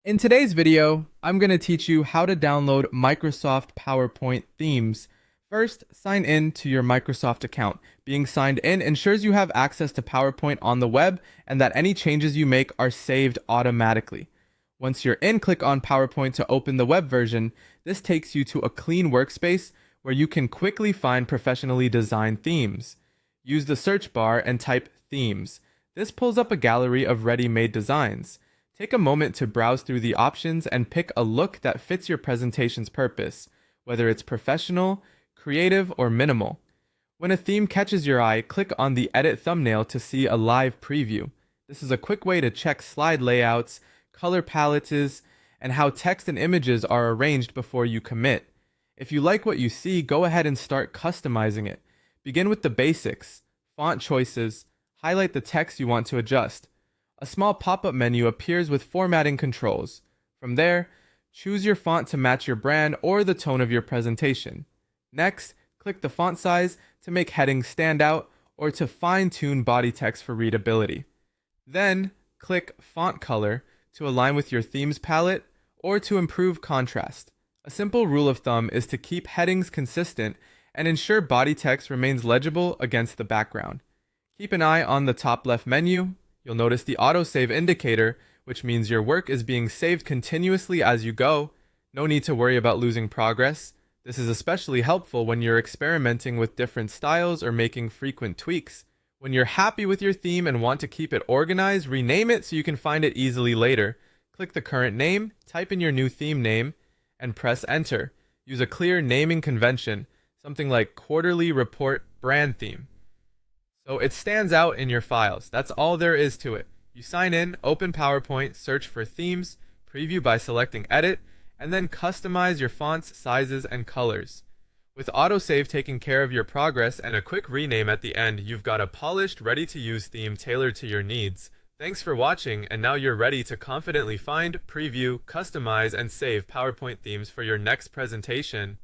In today's video, I'm going to teach you how to download Microsoft PowerPoint themes. First, sign in to your Microsoft account. Being signed in ensures you have access to PowerPoint on the web and that any changes you make are saved automatically. Once you're in, click on PowerPoint to open the web version. This takes you to a clean workspace where you can quickly find professionally designed themes. Use the search bar and type themes. This pulls up a gallery of ready-made designs. Take a moment to browse through the options and pick a look that fits your presentation's purpose, whether it's professional, creative, or minimal. When a theme catches your eye, click on the Edit Thumbnail to see a live preview. This is a quick way to check slide layouts, color palettes, and how text and images are arranged before you commit. If you like what you see, go ahead and start customizing it. Begin with the basics, font choices, highlight the text you want to adjust. A small pop-up menu appears with formatting controls. From there, choose your font to match your brand or the tone of your presentation. Next, click the font size to make headings stand out or to fine-tune body text for readability. Then, click Font Color to align with your theme's palette or to improve contrast. A simple rule of thumb is to keep headings consistent and ensure body text remains legible against the background. Keep an eye on the top left menu. You'll notice the autosave indicator, which means your work is being saved continuously as you go. No need to worry about losing progress. This is especially helpful when you're experimenting with different styles or making frequent tweaks. When you're happy with your theme and want to keep it organized, rename it so you can find it easily later. Click the current name, type in your new theme name, and press enter. Use a clear naming convention, something like Quarterly Report Brand Theme. So it stands out in your files. That's all there is to it. You sign in, open PowerPoint, search for themes, preview by selecting edit, and then customize your fonts, sizes, and colors. With autosave taking care of your progress and a quick rename at the end, you've got a polished, ready-to-use theme tailored to your needs. Thanks for watching, and now you're ready to confidently find, preview, customize, and save PowerPoint themes for your next presentation.